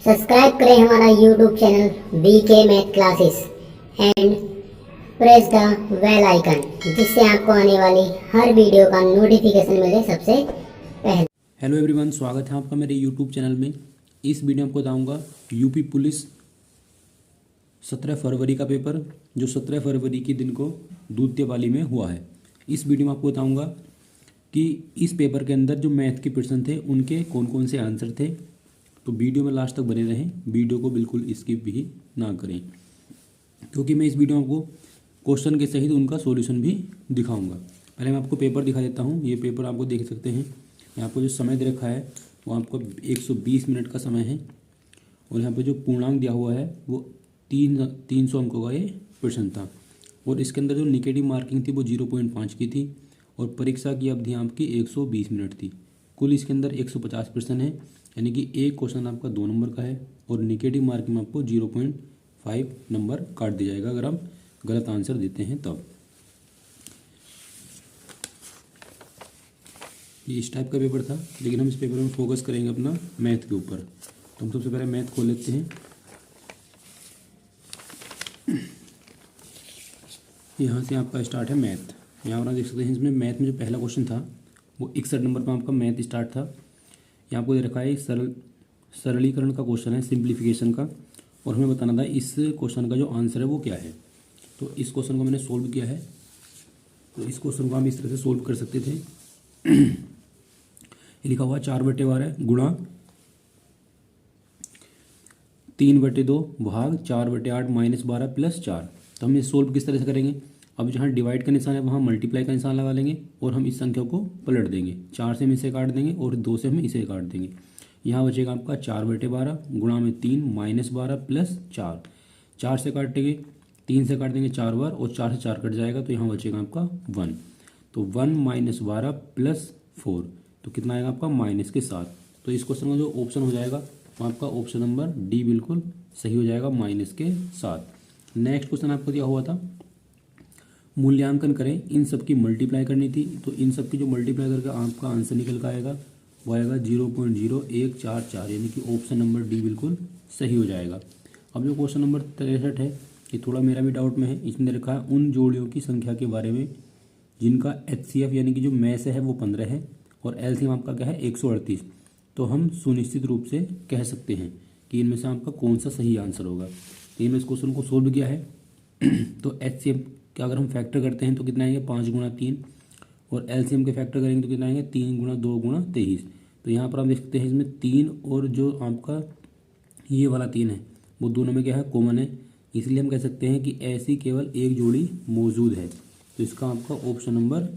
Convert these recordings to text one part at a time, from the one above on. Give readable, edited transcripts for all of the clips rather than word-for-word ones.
Subscribe करें हमारा YouTube channel VK math classes and press the bell icon, जिससे आपको आने वाली हर वीडियो का नोटिफिकेशन मिले सबसे पहले। हेलो एवरीवन, स्वागत है आपका मेरे यूट्यूब चैनल में। इस वीडियो में आपको बताऊंगा यूपी पुलिस 17 फरवरी का पेपर, जो 17 फरवरी के दिन को दूधतेवाली में हुआ है। इस वीडियो में आपको बताऊंगा कि इस पेपर के अंदर जो मैथ के प्रश्न थे उनके कौन कौन से आंसर थे। तो वीडियो में लास्ट तक बने रहें, वीडियो को बिल्कुल स्किप भी ना करें, क्योंकि मैं इस वीडियो में आपको क्वेश्चन के सहित उनका सॉल्यूशन भी दिखाऊंगा। पहले मैं आपको पेपर दिखा देता हूँ। ये पेपर आपको देख सकते हैं। यहाँ पर जो समय दे रखा है वो आपको 120 मिनट का समय है, और यहाँ पे जो पूर्णांक दिया हुआ है वो 300 अंकों का ये प्रश्न था। और इसके अंदर जो निगेटिव मार्किंग थी वो 0.5 की थी, और परीक्षा की अवधि आपकी 120 मिनट थी। कुल इसके अंदर 150 प्रश्न है, यानी कि एक क्वेश्चन आपका 2 नंबर का है, और निगेटिव मार्किंग में आपको 0.5 नंबर काट दिया जाएगा अगर आप गलत आंसर देते हैं तब। ये इस टाइप का पेपर था, लेकिन हम इस पेपर में फोकस करेंगे अपना मैथ के ऊपर। तो हम सबसे पहले मैथ खोल लेते हैं। यहाँ से आपका स्टार्ट है मैथ। यहाँ पर आप देख सकते हैं, इसमें मैथ में जो पहला क्वेश्चन था वो 61 नंबर पर आपका मैथ स्टार्ट था। यहाँ आपको दे रखा है सरलीकरण का क्वेश्चन है, सिंप्लीफिकेशन का, और हमें बताना था इस क्वेश्चन का जो आंसर है वो क्या है। तो इस क्वेश्चन को मैंने सोल्व किया है। तो इस क्वेश्चन को हम इस तरह से सोल्व कर सकते थे। लिखा हुआ 4/12 गुणा 3/2 भाग 4/8 -12 + 4। तो हम ये सोल्व किस तरह से करेंगे। अब जहाँ डिवाइड का निशान है वहाँ मल्टीप्लाई का निशान लगा लेंगे, और हम इस संख्या को पलट देंगे। 4 से हम इसे काट देंगे और 2 से हम इसे काट देंगे। यहाँ बचेगा आपका 4/12 गुणा में 3 -12 + 4। 4 से काटेंगे, 3 से काट देंगे 4 बार, और 4 से 4 कट जाएगा, तो यहाँ बचेगा आपका 1। तो 1 -12 + 4, तो कितना आएगा आपका -7। तो इस क्वेश्चन का जो ऑप्शन हो जाएगा वो आपका ऑप्शन नंबर डी बिल्कुल सही हो जाएगा, -7। नेक्स्ट क्वेश्चन आपको दिया हुआ था मूल्यांकन करें। इन सब की मल्टीप्लाई करनी थी, तो इन सब की जो मल्टीप्लाई करके आपका आंसर निकल कर आएगा वो आएगा 0.0144, यानी कि ऑप्शन नंबर डी बिल्कुल सही हो जाएगा। अब जो क्वेश्चन नंबर 63 है, ये थोड़ा मेरा भी डाउट में है। इसमें रखा है उन जोड़ियों की संख्या के बारे में जिनका HCF यानी कि जो मैस है वो 15 है, और LCM आपका क्या है 138। तो हम सुनिश्चित रूप से कह सकते हैं कि इनमें से आपका कौन सा सही आंसर होगा। तो इस क्वेश्चन को सोल्व किया है। तो HCF का अगर हम फैक्टर करते हैं तो कितना आएंगे 5 × 3, और LCM के फैक्टर करेंगे तो कितना आएंगे 3 × 2 × 23। तो यहाँ पर आप देख सकते हैं इसमें 3 और जो आपका ये वाला 3 है वो दोनों में क्या है कॉमन है, इसलिए हम कह सकते हैं कि ऐसी केवल एक जोड़ी मौजूद है। तो इसका आपका ऑप्शन नंबर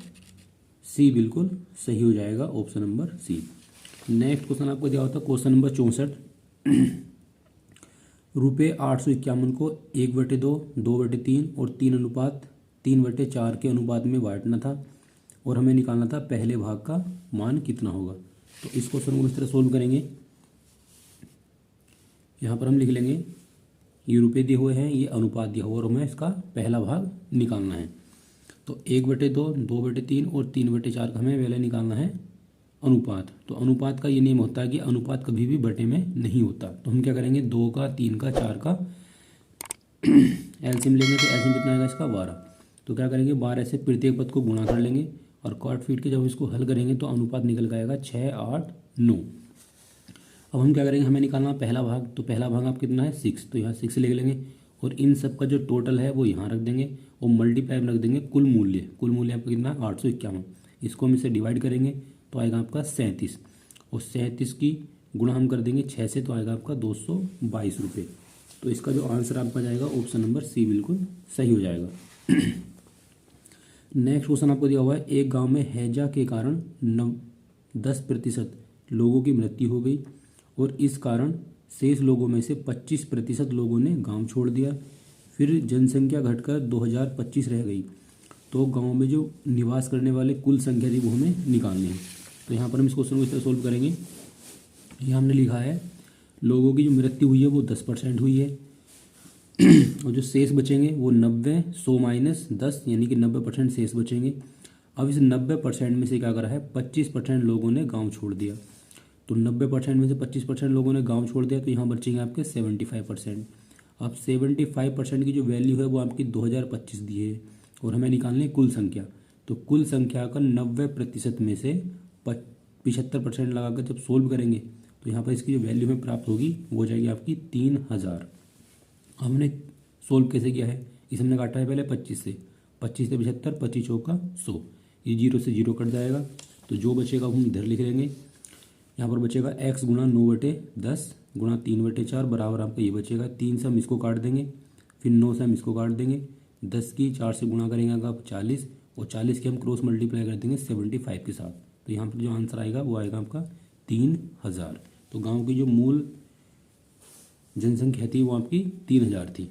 सी बिल्कुल सही हो जाएगा, option number C. Next question आपको दिया होता है क्वेश्चन नंबर 64। रुपये 851 को 1/2, 2/3 और 3:4 के अनुपात में बांटना था, और हमें निकालना था पहले भाग का मान कितना होगा। तो इस क्वेश्चन को इस तरह सोल्व करेंगे। यहाँ पर हम लिख लेंगे ये रुपये दिए हुए हैं, ये अनुपात दिया हुआ, और हमें इसका पहला भाग निकालना है। तो 1/2, 2/3 और 3/4 का हमें पहले निकालना है अनुपात। तो अनुपात का ये नियम होता है कि अनुपात कभी भी बटे में नहीं होता। तो हम क्या करेंगे 2 का, 3 का, 4 का एलसीएम लेंगे। तो एलसीएम कितना आएगा इसका 12। तो क्या करेंगे 12 से प्रत्येक पद को गुणा कर लेंगे, और काट पीट के जब इसको हल करेंगे तो अनुपात निकल के आएगा 6, 8, 9। अब हम क्या करेंगे, हमें निकालना पहला भाग। तो पहला भाग आप कितना है 6, तो यहाँ 6 लिख लेंगे, और इन सब का जो टोटल है वो यहाँ रख देंगे, और मल्टीप्लाई में रख देंगे कुल मूल्य। कुल मूल्य आपका कितना है 851। इसको हम इसे डिवाइड करेंगे तो आएगा आपका 37, और 37 की गुणा हम कर देंगे 6 से, तो आएगा आपका 222 रुपये। तो इसका जो आंसर आपका जाएगा ऑप्शन नंबर सी बिल्कुल सही हो जाएगा। नेक्स्ट क्वेश्चन आपको दिया हुआ है एक गांव में हैजा के कारण 10% लोगों की मृत्यु हो गई, और इस कारण शेष लोगों में से 25% लोगों ने गांव छोड़ दिया। फिर जनसंख्या घटकर 2025 रह गई। तो गांव में जो निवास करने वाले कुल संख्या थी वो हमें निकालनी है। तो यहाँ पर हम इस क्वेश्चन को इस तरह सोल्व करेंगे। यहाँ हमने लिखा है लोगों की जो मृत्यु हुई है वो 10% हुई है, और जो शेष बचेंगे वो 90, 100 - 10, यानी कि 90% शेष बचेंगे। अब इस 90% में से क्या करा है 25% लोगों ने गांव छोड़ दिया। तो 90% में से 25% लोगों ने गांव छोड़ दिया, तो यहाँ बचेंगे आपके 75%। अब 75% की जो वैल्यू है वो आपकी 2025 दी है और हमें निकालनी है कुल संख्या। तो कुल संख्या का 90% में से 75% लगाकर जब सोल्व करेंगे तो यहाँ पर इसकी जो वैल्यू हमें प्राप्त होगी वो हो जाएगी आपकी 3000। हमने सोल्व कैसे किया है, इसे हमने काटा है पहले 25 से 75, 25 चौका 100, ये 0 से 0 कट जाएगा। तो जो बचेगा वो हम इधर लिख लेंगे। यहाँ पर बचेगा x गुणा 9/10 गुणा 3/4 बराबर आपका ये बचेगा 3 से हम इसको काट देंगे, फिर 9 से हम इसको काट देंगे, 10 की 4 से गुणा करेंगे आप 40 और 40 की हम क्रॉस मल्टीप्लाई कर देंगे 75 के साथ। तो यहाँ पर जो आंसर आएगा वो आएगा आपका 3000। तो गांव की जो मूल जनसंख्या थी वो आपकी 3000 थी।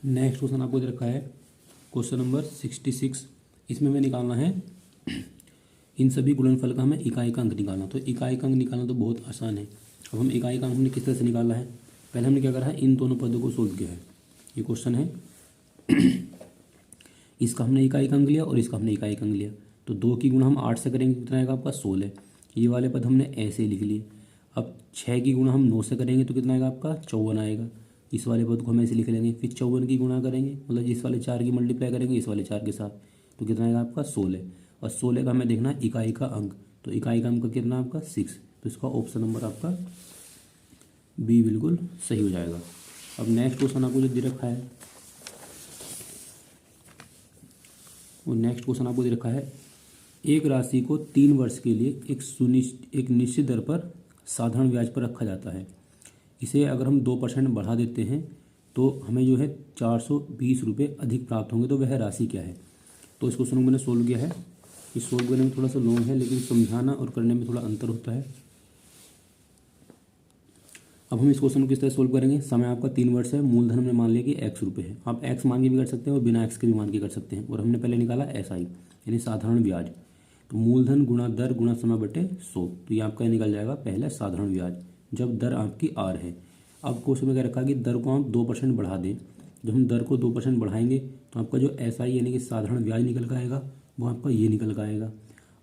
नेक्स्ट क्वेश्चन आपको दे रखा है क्वेश्चन नंबर 66। इसमें हमें निकालना है इन सभी गुणनफल का हमें इकाई का अंक निकालना। तो इकाई का अंक निकालना तो बहुत आसान है। अब हम इकाई का अंक हमने किस तरह से निकाला है, पहले हमने क्या करा है, इन दोनों पदों को सोल्व किया है। ये क्वेश्चन है इसका हमने इकाई का अंक लिया और इसका हमने इकाई का अंक लिया। तो 2 की गुणा हम 8 से करेंगे, कितना आएगा आपका 16। ये वाले पद हमने ऐसे लिख लिए। अब 6 की गुणा हम 9 से करेंगे तो कितना आएगा आपका 54 आएगा। इस वाले पद को हम ऐसे लिख लेंगे। फिर 54 की गुणा करेंगे, मतलब इस वाले 4 की मल्टीप्लाई करेंगे इस वाले 4 के साथ, तो कितना आएगा आपका 16। और 16 का हमें देखना है इकाई का अंक। तो इकाई का अंक कितना आपका 6। तो इसका ऑप्शन नंबर आपका बी बिल्कुल सही हो जाएगा। अब नेक्स्ट क्वेश्चन आपको जो दे रखा है वो नेक्स्ट क्वेश्चन आपको दे रखा है एक राशि को 3 वर्ष के लिए एक निश्चित दर पर साधारण ब्याज पर रखा जाता है। इसे अगर हम 2% बढ़ा देते हैं तो हमें जो है 420 रुपये अधिक प्राप्त होंगे। तो वह राशि क्या है। तो इस क्वेश्चन को मैंने सोल्व किया है। इस सोल्व करने में थोड़ा सा लॉन्ग है लेकिन समझाना और करने में थोड़ा अंतर होता है। अब हम इस क्वेश्चन को किस तरह सोल्व करेंगे। समय आपका 3 वर्ष है, मूलधन हमने मान लिया कि x रुपये है। आप x मान के भी कर सकते हैं और बिना x के भी मान के कर सकते हैं। और हमने पहले निकाला SI यानी साधारण ब्याज। तो मूलधन गुणा दर गुणा समय बटे 100। तो ये आपका निकल जाएगा पहले साधारण ब्याज जब दर आपकी R है। अब क्वेश्चन में क्या रखा कि दर को हम 2% बढ़ा दें। जब हम दर को 2% बढ़ाएंगे तो आपका जो SI यानी कि साधारण ब्याज निकल कर आएगा वो आपका ये निकल कर आएगा।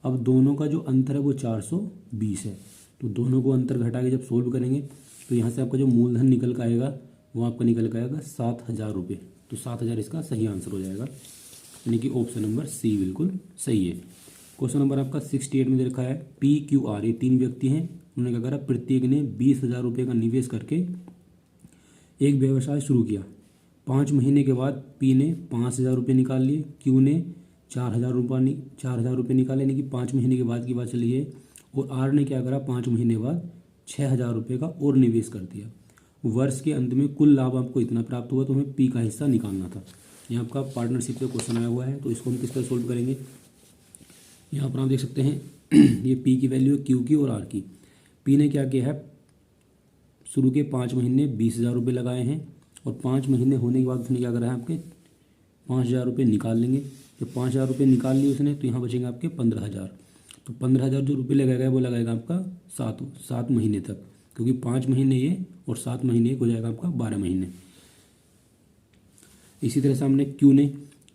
अब दोनों का जो अंतर है वो 420 है। तो दोनों को अंतर घटा के जब सोल्व करेंगे तो यहाँ से आपका जो मूलधन निकल कर आएगा वो आपका निकल कर आएगा 7000 रुपये। तो 7000 इसका सही आंसर हो जाएगा, यानी कि ऑप्शन नंबर सी बिल्कुल सही है। क्वेश्चन नंबर आपका 68 में दे रखा है PQR, ये 3 व्यक्ति हैं। उन्होंने क्या करा, प्रत्येक ने 20,000 रुपये का निवेश करके एक व्यवसाय शुरू किया। 5 महीने के बाद P ने 5,000 रुपये निकाल लिए, Q ने 4,000 रुपये निकाले, यानी कि 5 महीने के बाद की बात चली है। और R ने क्या करा, 5 महीने बाद 6,000 रुपये का और निवेश कर दिया। वर्ष के अंत में कुल लाभ आपको इतना प्राप्त हुआ, तो हमें P का हिस्सा निकालना था। यहाँ आपका पार्टनरशिप का क्वेश्चन आया हुआ है, तो इसको हम किस तरह सोल्व करेंगे। यहाँ पर आप देख सकते हैं ये P की वैल्यू है Q की और R की। P ने क्या किया है, शुरू के 5 महीने 20,000 रुपये लगाए हैं और 5 महीने होने के बाद उसने क्या करा है, आपके 5,000 रुपये निकाल लेंगे। जब 5,000 रुपये निकाल लिए उसने तो यहाँ बचेंगे आपके 15,000। तो 15,000 जो रुपये लगाएगा वो लगाएगा आपका 7 महीने तक, क्योंकि 5 महीने ये और 7 महीने एक हो जाएगा आपका 12 महीने। इसी तरह से हमने Q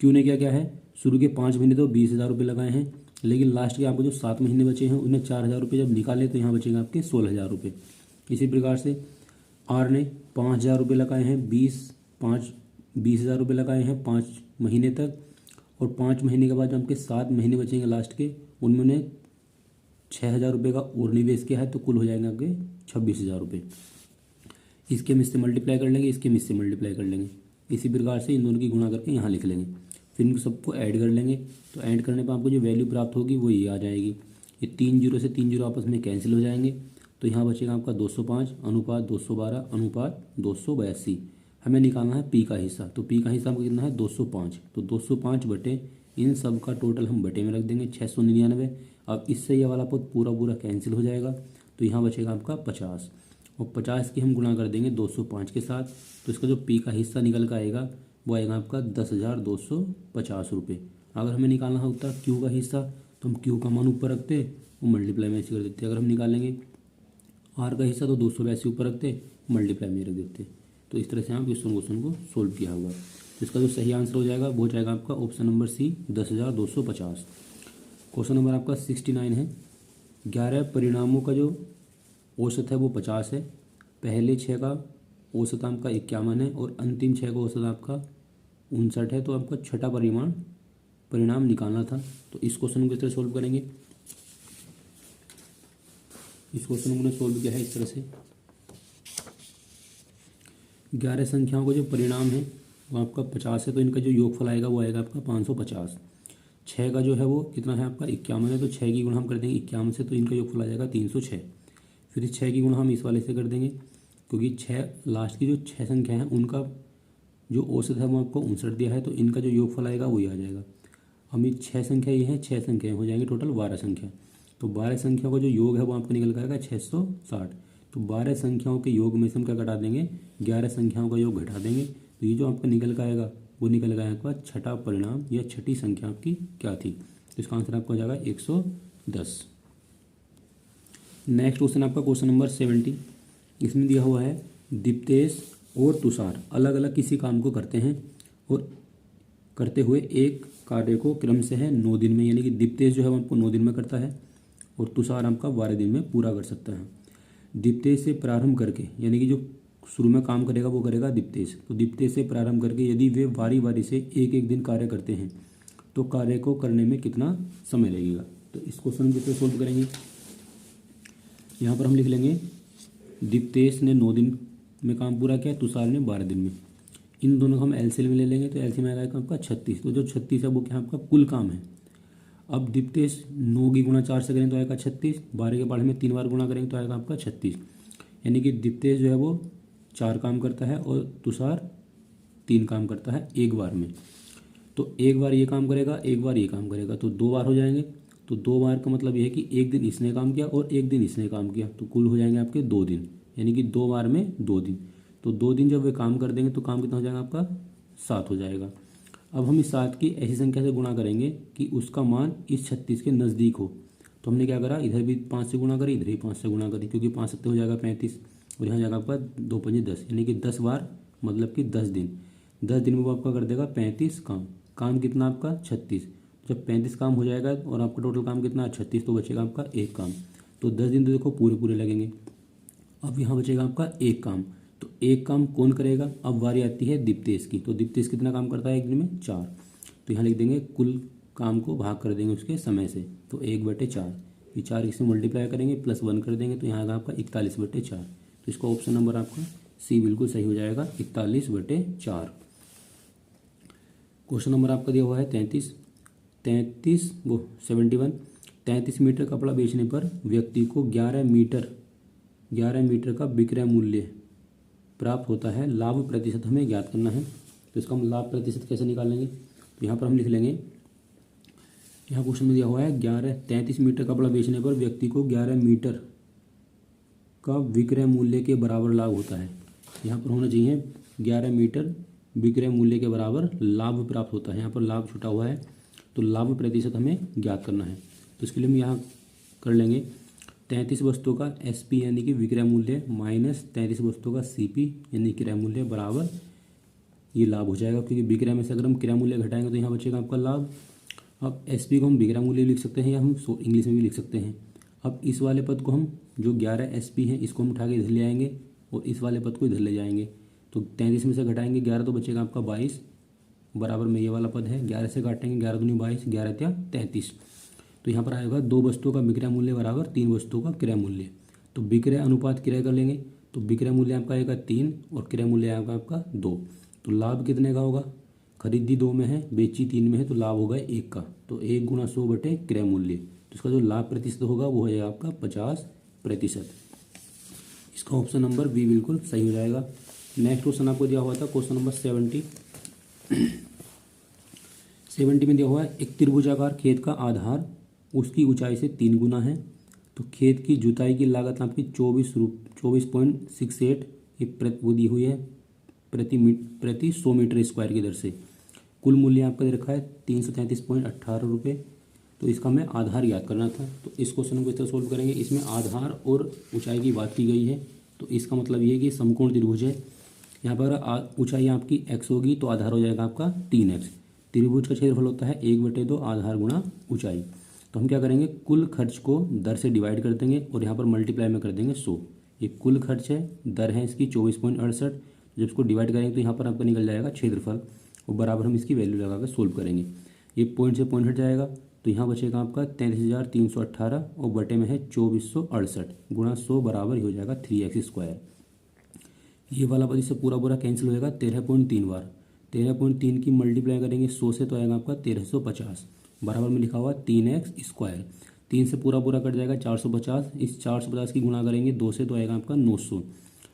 ने क्या है, शुरू के 5 महीने तो 20,000 रुपये लगाए हैं, लेकिन लास्ट के आपको जो 7 महीने बचे हैं उन्हें 4,000 रुपये जब निकाले तो यहाँ बचेंगे आपके 16,000 रुपये। इसी प्रकार से R ने 5,000 रुपये लगाए हैं, 20,000 रुपये लगाए हैं 5 महीने तक, और 5 महीने के बाद जो आपके 7 महीने बचेंगे लास्ट के, उनमें ने 6,000 रुपये का और निवेश किया है, तो कुल हो जाएंगे आपके 26,000 रुपये। इसके हम इससे मल्टीप्लाई कर लेंगे, इसके हम इससे मल्टीप्लाई कर लेंगे। इसी प्रकार से इन दोनों की गुणा करके यहाँ लिख लेंगे, फिर इनको सबको ऐड कर लेंगे। तो ऐड करने पर आपको जो वैल्यू प्राप्त होगी वो ये आ जाएगी। ये 3 जीरो से 3 जीरो आपस में कैंसिल हो जाएंगे, तो यहाँ बचेगा आपका 205 अनुपात 212 अनुपात 282। हमें निकालना है P का हिस्सा। तो P का हिस्सा हमको कितना है 205। तो 205 बटे इन सब का टोटल हम बटे में रख देंगे 699। अब इससे ये वाला पद पूरा कैंसिल हो जाएगा, तो यहाँ बचेगा आपका 50 और 50 की हम गुणा कर देंगे 205 के साथ। तो इसका जो P का हिस्सा निकल कर आएगा वो आएगा आपका 10,250 रुपये। अगर हमें निकालना होता Q का हिस्सा तो हम Q का मान ऊपर रखते वो मल्टीप्लाई में ऐसे कर देते। अगर हम निकालेंगे R का हिस्सा तो 282 ऊपर रखते मल्टीप्लाई में रख देते। तो इस तरह से आप इस क्वेश्चन को सोल्व किया हुआ। तो इसका जो सही आंसर हो जाएगा वो जाएगा आपका option number C 10,250। Question number आपका 69 है। 11 परिणामों का जो औसत है वो 50 है, पहले 6 का औसत आपका 51 है और अंतिम 6 का औसत आपका 59 है। तो आपका छठा परिणाम निकालना था। तो इस क्वेश्चन को किस तरह सोल्व करेंगे, इस क्वेश्चन को मैंने सोल्व किया है इस तरह से। 11 संख्याओं का जो परिणाम है वो आपका 50 है, तो इनका जो योगफल आएगा वो आएगा आपका 550। 6 का जो है वो कितना है आपका 51 है, तो 6 की गुणा हम कर देंगे 51 से, तो इनका योगफल आ जाएगा 306। फिर इस 6 की गुणा हम इस वाले से कर देंगे, क्योंकि 6 लास्ट की जो 6 संख्या है उनका जो औसत है वो आपको 59 दिया है, तो इनका जो योगफल आएगा वही आ जाएगा। हम ये 6 संख्या ये हैं, 6 संख्याएँ हो जाएंगी टोटल 12 संख्या। तो 12 संख्याओं का जो योग है वो आपको निकल कर आएगा 660। तो 12 संख्याओं के योग में से हम क्या घटा देंगे, 11 संख्याओं का योग घटा देंगे। तो ये जो आपका निकल कर आएगा वो निकल गया आपका छठा परिणाम या छठी संख्या आपकी क्या थी। तो इसका आंसर आपका हो जाएगा 110। नेक्स्ट क्वेश्चन आपका क्वेश्चन नंबर 70। इसमें दिया हुआ है दीप्तेश और तुषार अलग अलग किसी काम को करते हैं और करते हुए एक कार्य को क्रम से है 9 दिन में, यानी कि दीप्तेश जो है वो आपको 9 दिन में करता है और तुषार आपका 12 दिन में पूरा कर सकता है। दीप्तेश से प्रारंभ करके, यानी कि जो शुरू में काम करेगा वो करेगा दीप्तेश। तो दीप्तेश से प्रारंभ करके यदि वे बारी बारी से एक एक दिन कार्य करते हैं तो कार्य को करने में कितना समय लगेगा। तो इस क्वेश्चन को सोल्व करेंगे। यहाँ पर हम लिख लेंगे दीप्तेश ने 9 दिन में काम पूरा किया, तुषार ने 12 दिन में। इन दोनों को हम एलसीएम में ले लेंगे, तो एलसीएम आएगा आपका 36। तो जो 36 है वो क्या आपका कुल काम है। अब दीप्तेश 9 की गुणा 4 से करेंगे तो आएगा 36, 12 के पढ़े में 3 बार गुणा करेंगे तो आएगा आपका 36। यानी कि दीप्तेश जो है वो 4 काम करता है और तुषार 3 काम करता है एक बार में। तो एक बार ये काम करेगा, एक बार ये काम करेगा, तो 2 बार हो जाएंगे। तो 2 बार का मतलब ये है कि एक दिन इसने काम किया और एक दिन इसने काम किया, तो कुल हो जाएंगे आपके 2 दिन, यानी कि 2 बार में 2 दिन। तो 2 दिन जब वे काम कर देंगे तो काम कितना हो जाएगा आपका 7 हो जाएगा। अब हम इस 7 की ऐसी संख्या से गुणा करेंगे कि उसका मान इस 36 के नज़दीक हो। तो हमने क्या करा, इधर भी 5 से गुणा करी, इधर भी 5 से गुणा करी, क्योंकि 5 सत्ते हो जाएगा 35 और यहाँ जाएगा आपका 2 पंजे 10, यानी कि 10 बार मतलब कि 10 दिन। 10 दिन में वो आपका कर देगा 35 काम कितना आपका 36। जब 35 काम हो जाएगा और आपका टोटल काम कितना 36, तो बचेगा आपका एक काम। तो 10 दिन तो देखो पूरे लगेंगे। अब यहाँ बचेगा आपका एक काम, तो एक काम कौन करेगा। अब बारी आती है दीप्तेश की। तो दीप्तेश कितना काम करता है एक दिन में 4। तो यहाँ लिख देंगे कुल काम को भाग कर देंगे उसके समय से, तो 1/4। ये 4 इससे मल्टीप्लाई करेंगे प्लस 1 कर देंगे, तो यहाँ आएगा आपका 41/4। तो इसका ऑप्शन नंबर आपका सी बिल्कुल सही हो जाएगा, 41/4। क्वेश्चन नंबर आपका दिया हुआ है 33 मीटर कपड़ा बेचने पर व्यक्ति को 11 मीटर का विक्रय मूल्य प्राप्त होता है। लाभ प्रतिशत हमें ज्ञात करना है। तो इसका हम लाभ प्रतिशत कैसे निकालेंगे, तो यहाँ पर हम लिख लेंगे, यहाँ क्वेश्चन में दिया हुआ है 33 मीटर कपड़ा बेचने पर व्यक्ति को 11 मीटर का विक्रय मूल्य के बराबर लाभ होता है। यहाँ पर होना चाहिए 11 मीटर विक्रय मूल्य के बराबर लाभ प्राप्त होता है। यहाँ पर लाभ छुटा हुआ है, तो लाभ प्रतिशत हमें ज्ञात करना है। तो इसके लिए हम यहाँ कर लेंगे 33 वस्तुओं का SP यानी कि विक्रय मूल्य माइनस 33 वस्तुओं का CP यानी क्रय मूल्य बराबर ये लाभ हो जाएगा, क्योंकि विक्रय में से अगर हम क्रय मूल्य घटाएंगे तो यहाँ बचेगा आपका लाभ। अब SP को हम विक्रय मूल्य लिख सकते हैं या हम इंग्लिश में भी लिख सकते हैं। अब इस वाले पद को हम जो 11 SP है इसको हम उठा के इधर ले आएंगे और इस वाले पद को इधर ले जाएंगे। तो 33 में से घटाएंगे 11 तो बचेगा आपका 22 बराबर में ये वाला पद है। 11 से काटेंगे 11 दूनी 22, 11 त्या 33। तो यहाँ पर आएगा 2 वस्तुओं का विक्रय मूल्य बराबर 3 वस्तुओं का क्रय मूल्य। तो विक्रय अनुपात क्रय कर लेंगे, तो विक्रय मूल्य आपका आएगा 3 और क्रय मूल्य आएगा आपका 2। तो लाभ कितने का होगा, खरीदी 2 में है बेची 3 में है, तो लाभ होगा 1 का। तो 1 गुणा 100 बटे क्रय मूल्य, तो इसका जो लाभ प्रतिशत होगा वो हो जाएगा आपका 50%। इसका ऑप्शन नंबर बी बिल्कुल सही हो जाएगा। नेक्स्ट क्वेश्चन आपको दिया हुआ था क्वेश्चन नंबर 70 में दिया हुआ है एक त्रिभुजाकार खेत का आधार उसकी ऊंचाई से 3 गुना है। तो खेत की जुताई की लागत आपकी 24.68 वो दी हुई है प्रति 100 मीटर स्क्वायर की दर से। कुल मूल्य आपका दे रखा है 333.18 रुपये। तो इसका हमें आधार याद करना था। तो इस क्वेश्चन को इस तरह सोल्व करेंगे, इसमें आधार और ऊंचाई की बात की गई है। तो इसका मतलब ये है कि समकोण त्रिभुज है। यहाँ पर ऊंचाई आपकी x होगी तो आधार हो जाएगा आपका 3x। त्रिभुज का क्षेत्रफल होता है 1/2 आधार गुणा ऊंचाई। तो हम क्या करेंगे, कुल खर्च को दर से डिवाइड कर देंगे और यहाँ पर मल्टीप्लाई में कर देंगे 100। ये कुल खर्च है, दर है इसकी 24.68। जब इसको डिवाइड करेंगे तो यहाँ पर आपका निकल जाएगा क्षेत्रफल और बराबर हम इसकी वैल्यू लगा कर सोल्व करेंगे। ये पॉइंट से पॉइंट हट जाएगा तो यहाँ बचेगा आपका 33,318 और बटे में है 2468 गुणा 100 बराबर हो जाएगा 3x²। ये वाला पद इससे पूरा पूरा कैंसिल हो जाएगा 13.3 बार। 13.3 की मल्टीप्लाई करेंगे 100 से तो आएगा आपका 1350 बराबर में लिखा हुआ 3x²। 3 से पूरा पूरा कट जाएगा 450। इस 450 की गुणा करेंगे 2 से तो आएगा आपका 900।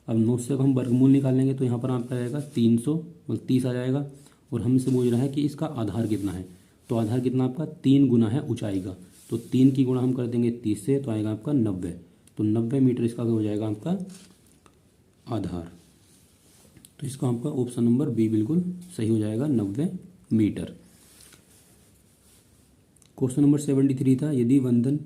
अब 900 का हम वर्गमूल निकालेंगे तो यहाँ पर आपका आएगा 300 मतलब 30 आ जाएगा। और हमसे पूछ रहा है कि इसका आधार कितना है, तो आधार कितना आपका 3 गुना है ऊंचाई का, तो 3 की गुणा हम कर देंगे 30 से तो आएगा आपका 90। तो 90 मीटर इसका हो जाएगा आपका आधार। तो इसका आपका ऑप्शन नंबर बी बिल्कुल सही हो जाएगा, 90 मीटर। क्वेश्चन नंबर 73 था, यदि वंदन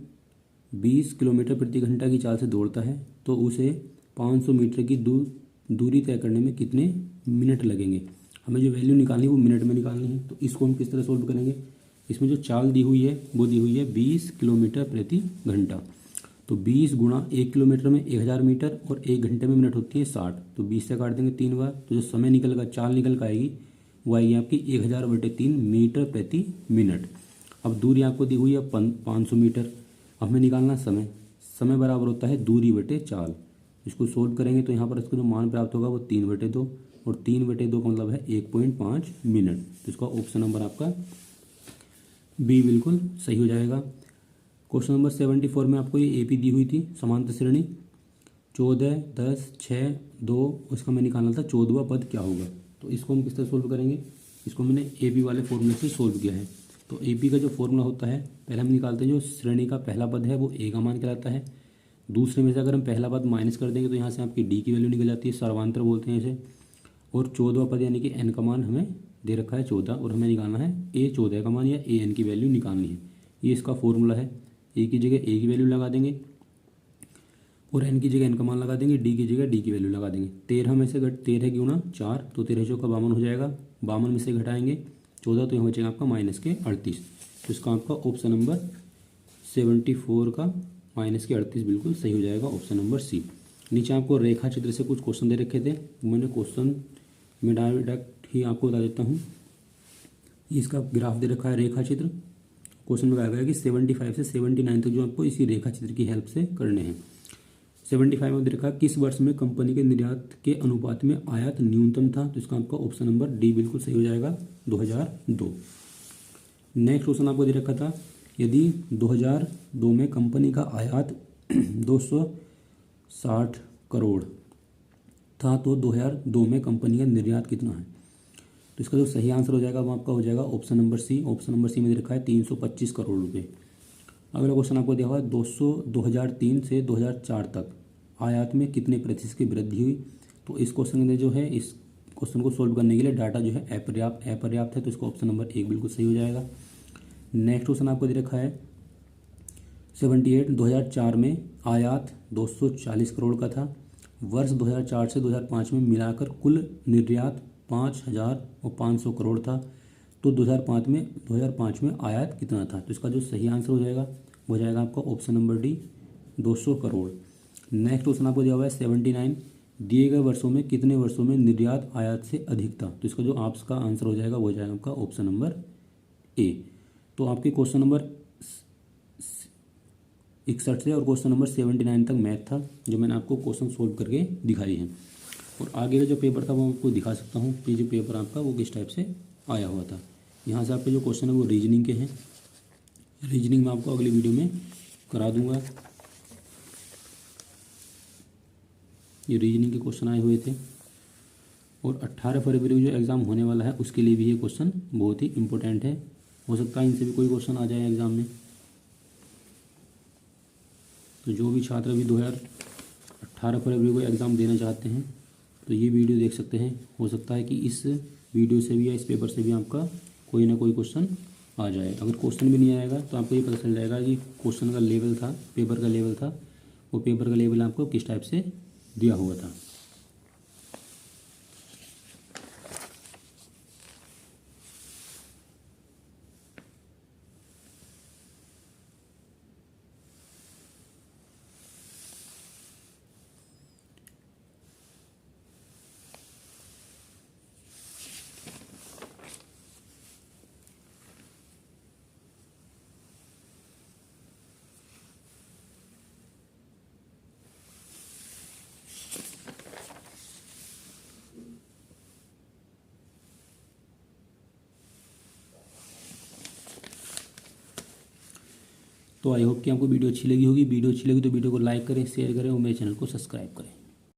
20 किलोमीटर प्रति घंटा की चाल से दौड़ता है तो उसे 500 मीटर की दूरी तय करने में कितने मिनट लगेंगे। हमें जो वैल्यू निकालनी है वो मिनट में निकालनी है। तो इसको हम किस तरह सोल्व करेंगे, इसमें जो चाल दी हुई है वो दी हुई है 20 किलोमीटर प्रति घंटा। तो 20 गुणा 1 किलोमीटर में 1000 मीटर और 1 घंटे में मिनट होती है 60। तो 20 से काट देंगे 3 बार, तो जो समय निकल कर चाल निकल कर आएगी वो आएगी आपकी 1000/3 मीटर प्रति मिनट। अब दूरी आपको दी हुई है 500 मीटर। अब हमें निकालना समय, समय बराबर होता है दूरी बटे चाल। इसको सोल्व करेंगे तो यहाँ पर इसको जो मान प्राप्त होगा वो 3/2 और 3/2 का मतलब है 1.5 मिनट। तो इसका ऑप्शन नंबर आपका बी बिल्कुल सही हो जाएगा। क्वेश्चन नंबर 74 में आपको ये एपी दी हुई थी, समांतर श्रेणी 14, 10, 6, 2, उसका मैं निकालना था 14वां पद क्या होगा। तो इसको हम किस तरह सोल्व करेंगे, इसको मैंने एपी वाले फॉर्मूले से सोल्व किया है। तो एपी का जो फॉर्मूला होता है, पहले हम निकालते हैं जो श्रेणी का पहला पद है वो ए का मान कहलाता है। दूसरे में से अगर हम पहला पद माइनस कर देंगे तो यहाँ से आपकी डी की वैल्यू निकल जाती है, सर्वांतर बोलते हैं इसे। और 14वां पद यानी कि एन का मान हमें दे रखा है 14 और हमें निकालना है ए 14 का मान या ए एन की वैल्यू निकालनी है। ये इसका फॉर्मूला है। ए की जगह ए की वैल्यू लगा देंगे और एन की जगह एन का मान लगा देंगे, डी की जगह डी की वैल्यू लगा देंगे। 13 में से 13 की गुणा 4 तो 13 चौका 52 हो जाएगा। 52 में से घटाएंगे 14 तो यहाँ बचेगा आपका -38। तो इसका आपका ऑप्शन नंबर 74 का -38 बिल्कुल सही हो जाएगा, ऑप्शन नंबर सी। नीचे आपको रेखा चित्र से कुछ क्वेश्चन दे रखे थे, मैंने क्वेश्चन में डायरेक्ट ही आपको बता देता हूँ। इसका ग्राफ दे रखा है रेखा चित्र। क्वेश्चन में कहा गया कि 75 से 79 तक जो आपको इसी रेखा चित्र की हेल्प से करने हैं। 75 में दे रखा किस वर्ष में कंपनी के निर्यात के अनुपात में आयात न्यूनतम था। तो इसका आपका ऑप्शन नंबर डी बिल्कुल सही हो जाएगा, 2002। नेक्स्ट क्वेश्चन आपको दे रखा था, यदि 2002 में कंपनी का आयात 260 करोड़ था तो 2002 में कंपनी का निर्यात कितना है। तो इसका जो सही आंसर हो जाएगा वो आपका हो जाएगा option number C. Option number C में दे रखा है 325 करोड़ रुपए। अगला क्वेश्चन आपको दिया हुआ है 2003 से 2004 तक आयात में कितने प्रतिशत की वृद्धि हुई। तो इस क्वेश्चन में जो है, इस क्वेश्चन को सोल्व करने के लिए डाटा जो है अपर्याप्त है, तो इसका ऑप्शन नंबर 1 बिल्कुल सही हो जाएगा। नेक्स्ट क्वेश्चन आपको दे रखा है 78, 2004 में आयात 240 करोड़ का था। वर्ष 2004 से 2005 में मिलाकर कुल निर्यात 5,500 करोड़ था। तो 2005 में आयात कितना था। तो इसका जो सही आंसर हो जाएगा वो हो जाएगा आपका option number D, 200 crore. Next question आपको दिया हुआ है 79, दिए गए वर्षों में कितने वर्षों में निर्यात आयात से अधिक था। तो इसका जो आपका आंसर हो जाएगा वो हो जाएगा आपका ऑप्शन नंबर ए। तो आपके क्वेश्चन नंबर 61 से और क्वेश्चन नंबर 79 तक मैथ था, जो मैंने आपको क्वेश्चन सोल्व करके दिखाई है। और आगे का जो पेपर था वो आपको दिखा सकता हूँ कि जो पेपर आपका वो किस टाइप से आया हुआ था। यहाँ से आपके जो क्वेश्चन है वो रीजनिंग के हैं। रीजनिंग में आपको अगली वीडियो में करा दूंगा। ये रीजनिंग के क्वेश्चन आए हुए थे और 18 फरवरी को जो एग्ज़ाम होने वाला है उसके लिए भी ये क्वेश्चन बहुत ही इंपॉर्टेंट है। हो सकता है इनसे भी कोई क्वेश्चन आ जाए एग्ज़ाम में। तो जो भी छात्र अभी 2018 फरवरी को एग्ज़ाम देना चाहते हैं तो ये वीडियो देख सकते हैं। हो सकता है कि इस वीडियो से भी या इस पेपर से भी आपका कोई ना कोई क्वेश्चन आ जाए। अगर क्वेश्चन भी नहीं आएगा तो आपको ये पता चल जाएगा कि क्वेश्चन का लेवल था, पेपर का लेवल था, वो पेपर का लेवल आपको किस टाइप से दिया हुआ था। तो आई होप कि आपको वीडियो अच्छी लगी होगी। वीडियो अच्छी लगी तो वीडियो को लाइक करें, शेयर करें और मेरे चैनल को सब्सक्राइब करें।